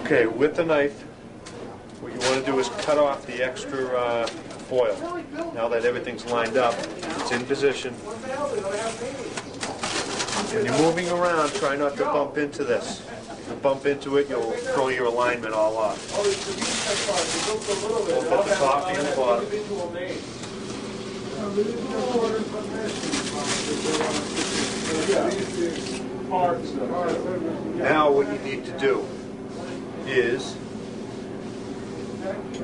Okay, with the knife, what you want to do is cut off the extra foil. Now that everything's lined up, it's in position. When you're moving around, try not to bump into this. If you bump into it, you'll throw your alignment all off. Both at the top and the bottom. Now what you need to do is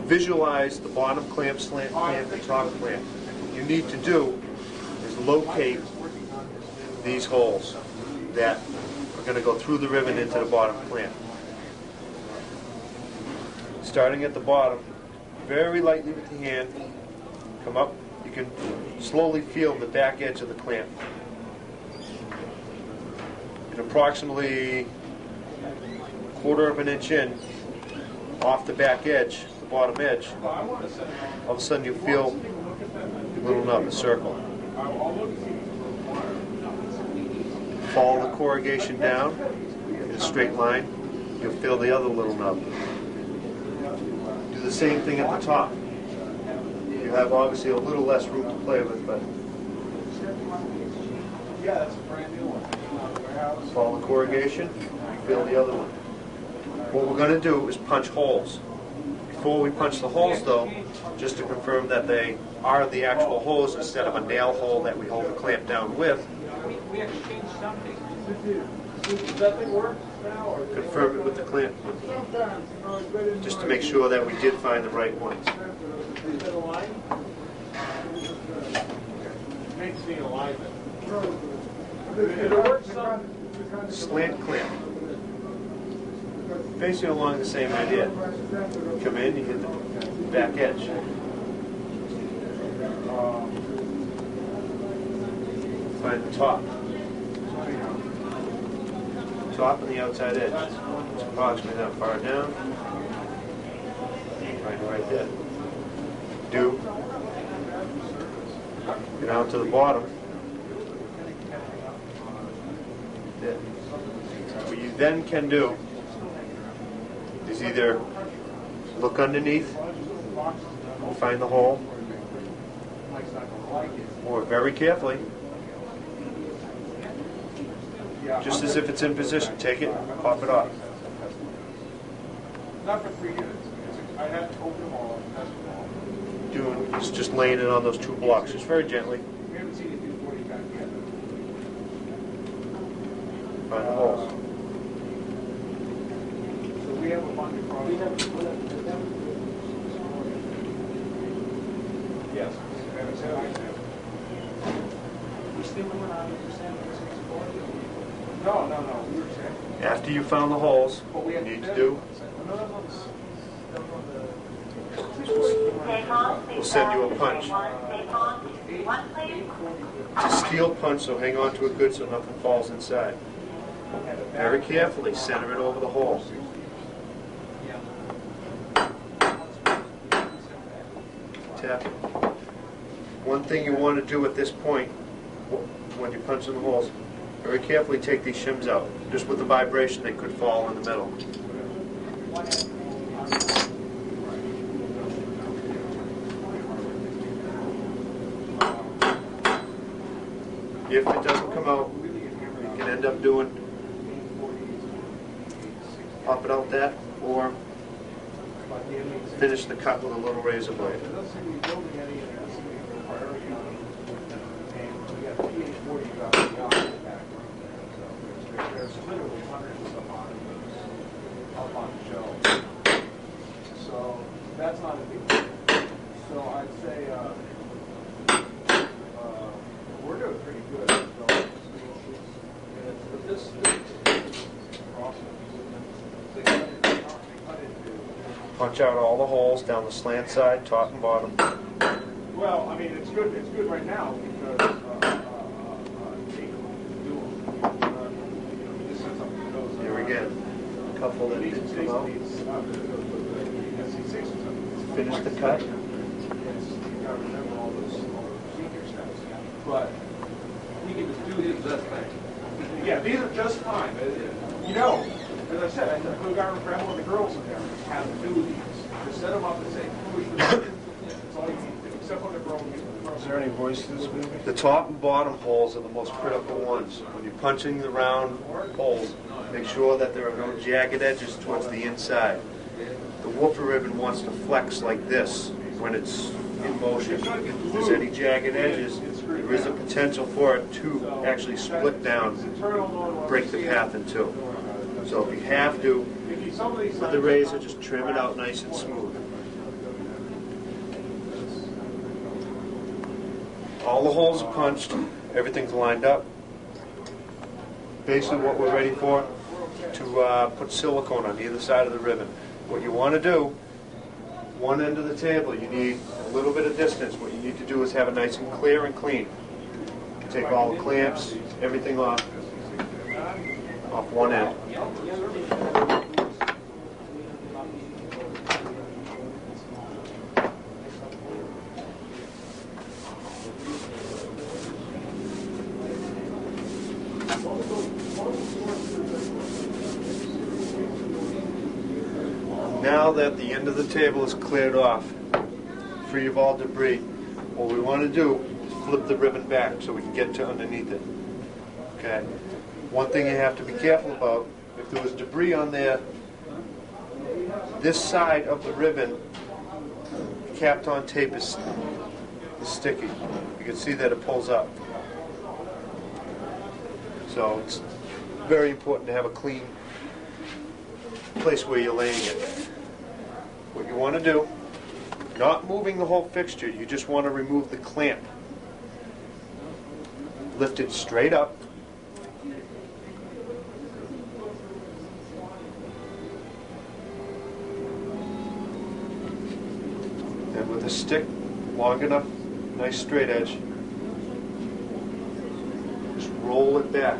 visualize the bottom clamp, slant clamp, and top clamp. What you need to do is locate these holes that are going to go through the rivet into the bottom clamp. Starting at the bottom, very lightly with the hand, come up. You can slowly feel the back edge of the clamp. And approximately 1/4 of an inch in, off the back edge, the bottom edge, all of a sudden you feel a little nub, a circle. Follow the corrugation down in a straight line, you'll feel the other little nub. Do the same thing at the top. You have obviously a little less room to play with, but follow the corrugation, you feel the other one. What we're going to do is punch holes. Before we punch the holes though, just to confirm that they are the actual holes instead of a nail hole that we hold the clamp down with, we exchanged something. Does that thing work now? Or confirm it with the clamp. Just to make sure that we did find the right ones. Is it aligned? Maintain alignment. It works some. Slant clamp. Basically along the same idea. Come in, you hit the back edge. Find the top. Top and the outside edge. It's approximately that far down. Find it right there. Do. Get down to the bottom. There. What you then can do is either look underneath and find the hole, or very carefully, just as if it's in position, take it, pop it off. Not for 3 units. I had to open them all and test them all. Doing is just laying it on those 2 blocks, just very gently. We haven't seen it do 40 back yet. Find the holes. So we have a bunch of problems. Yes. We still doing 100%. No. We were checking. After you found the holes, what you need to do, we'll send you a punch. It's a steel punch, so hang on to it good so nothing falls inside. Very carefully center it over the hole. Tap it. One thing you want to do at this point, when you're punching the holes, very carefully take these shims out. Just with the vibration, they could fall in the middle. If it doesn't come out, you can end up doing, pop it out that, or finish the cut with a little razor blade. There's literally hundreds of them up on the shelf. So that's not a big deal. So I'd say we're doing pretty good. But this Punch out all the holes down the slant side, top and bottom. well, I mean, it's good. It's good right now because Here again, a couple that didn't come out. Finish the cut. But we can just do these. Yeah, these are just fine. You know. said, I could grab one of the girls in there and have them do these. Just set them up and say, push the button. That's all you need to do, except when the girl gets. Is there any voice to this movie? The top and bottom holes are the most critical ones. When you're punching the round holes, make sure that there are no jagged edges towards the inside. The woofer ribbon wants to flex like this when it's in motion. If there's any jagged edges, there is a potential for it to actually split down, break the path in two. So if you have to, with the razor, just trim it out nice and smooth. All the holes are punched, everything's lined up. Basically what we're ready for, to put silicone on either side of the ribbon. What you want to do, one end of the table, you need a little bit of distance. What you need to do is have it nice and clear and clean. Take all the clamps, everything off one end. Now that the end of the table is cleared off, free of all debris, what we want to do is flip the ribbon back so we can get to underneath it. Okay. One thing you have to be careful about, if there was debris on there, this side of the ribbon, capped on tape is sticky. You can see that it pulls up. So it's very important to have a clean place where you're laying it. What you want to do, not moving the whole fixture, you just want to remove the clamp. Lift it straight up. And with a stick long enough, nice straight edge, just roll it back.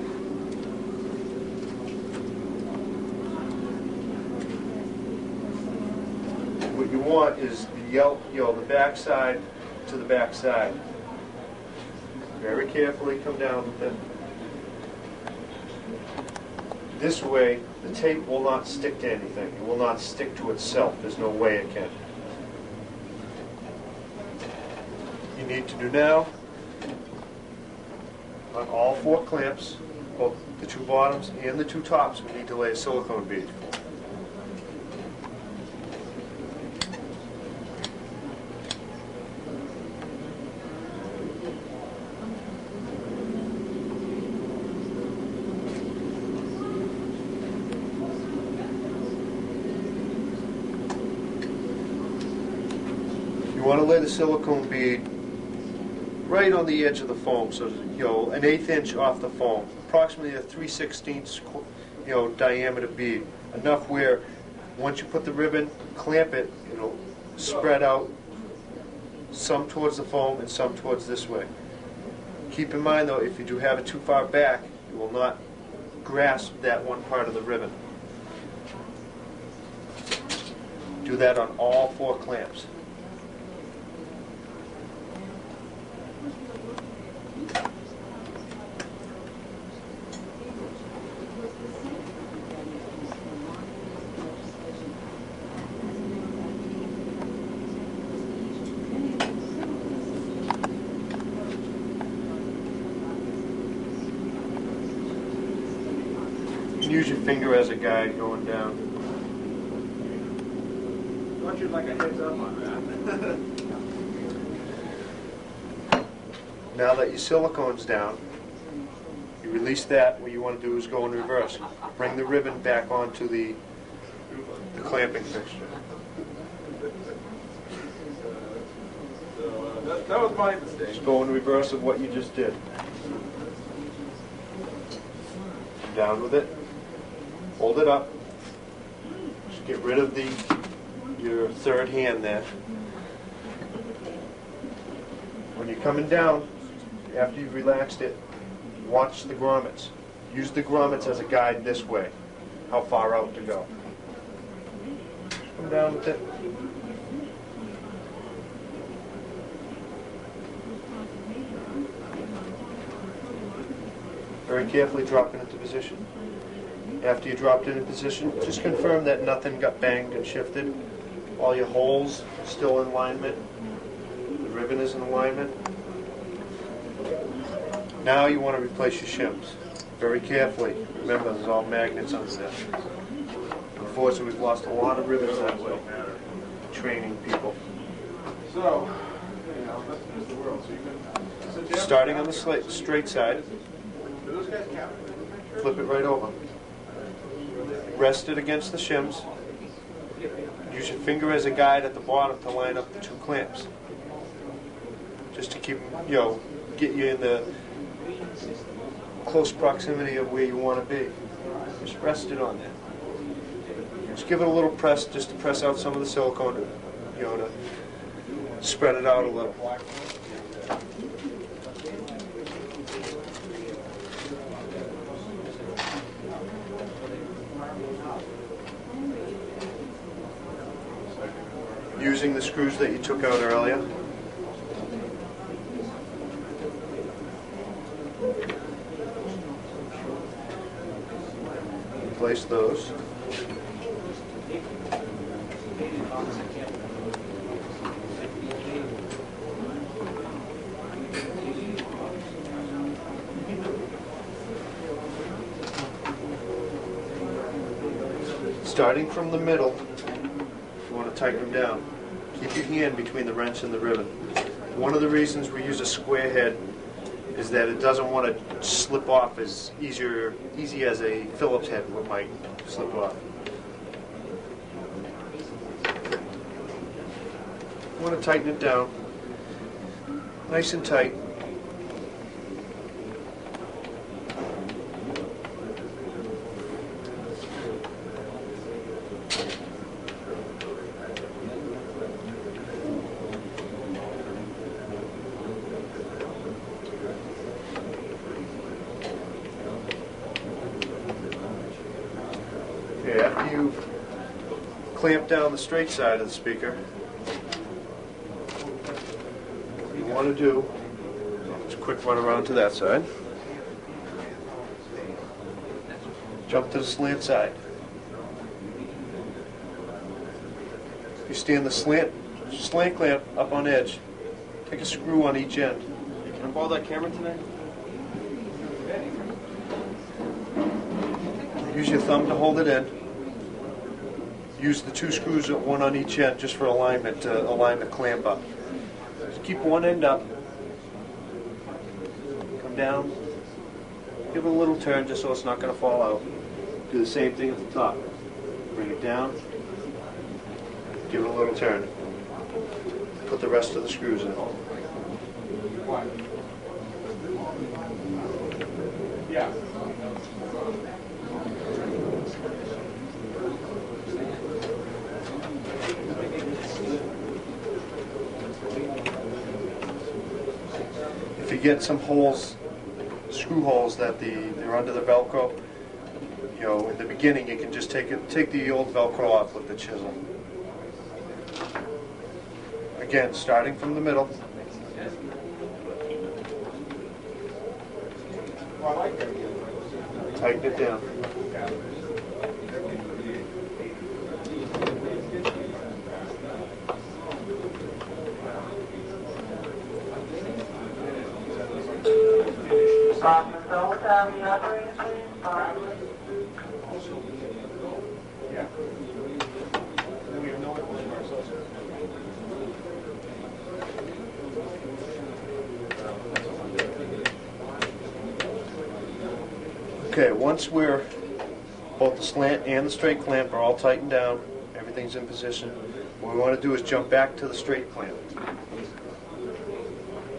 What you want is the back side to the back side. Very carefully come down with it. This way, the tape will not stick to anything. It will not stick to itself. There's no way it can. You need to do now, on all four clamps, both the two bottoms and the two tops, we need to lay a silicone bead. You want to lay the silicone bead right on the edge of the foam, so an 1/8 inch off the foam, approximately a 3/16 diameter bead, enough where once you put the ribbon, clamp it, it'll spread out, some towards the foam and some towards this way. Keep in mind though, if you do have it too far back, it will not grasp that one part of the ribbon. Do that on all four clamps. Use your finger as a guide going down. I want you like a heads up on that. Now that your silicone's down, you release that. What you want to do is go in reverse. Bring the ribbon back onto the clamping fixture. That was my mistake. Just go in reverse of what you just did. Down with it. Hold it up. Just get rid of your third hand there. When you're coming down, after you've relaxed it, watch the grommets. Use the grommets as a guide this way, how far out to go. Come down with it. Very carefully drop it into position. After you dropped it in position, just confirm that nothing got banged and shifted. All your holes still in alignment. The ribbon is in alignment. Now you want to replace your shims. Very carefully. Remember, there's all magnets under there. Unfortunately, we've lost a lot of ribbons that way. Training people. So, you know, that's just the world. So you can Starting on the straight side, do those guys count? flip it right over. Rest it against the shims. Use your finger as a guide at the bottom to line up the two clamps. Just to keep, get you in the close proximity of where you want to be. Just rest it on there. Just give it a little press, just to press out some of the silicone, to spread it out a little. Using the screws that you took out earlier. Replace those. Starting from the middle, you want to tighten them down. Keep your hand between the wrench and the ribbon. One of the reasons we use a square head is that it doesn't want to slip off as easy as a Phillips head might slip off. You want to tighten it down, nice and tight. Okay, after you've clamped down the straight side of the speaker, what you want to do, just a quick run around to that side, jump to the slant side. You stand the slant clamp up on edge, take a screw on each end. Can I borrow that camera today? Use your thumb to hold it in. Use the two screws, one on each end, just for alignment, to align the clamp up. Just keep one end up. Come down. Give it a little turn just so it's not going to fall out. Do the same thing at the top. Bring it down. Give it a little turn. Put the rest of the screws in. Yeah. If you get some holes, screw holes that they're under the Velcro, in the beginning you can just take the old Velcro off with the chisel. Again, starting from the middle. Tighten it down. Yeah. Then we have no one to ourselves. Okay, once both the slant and the straight clamp are all tightened down, everything's in position, what we want to do is jump back to the straight clamp.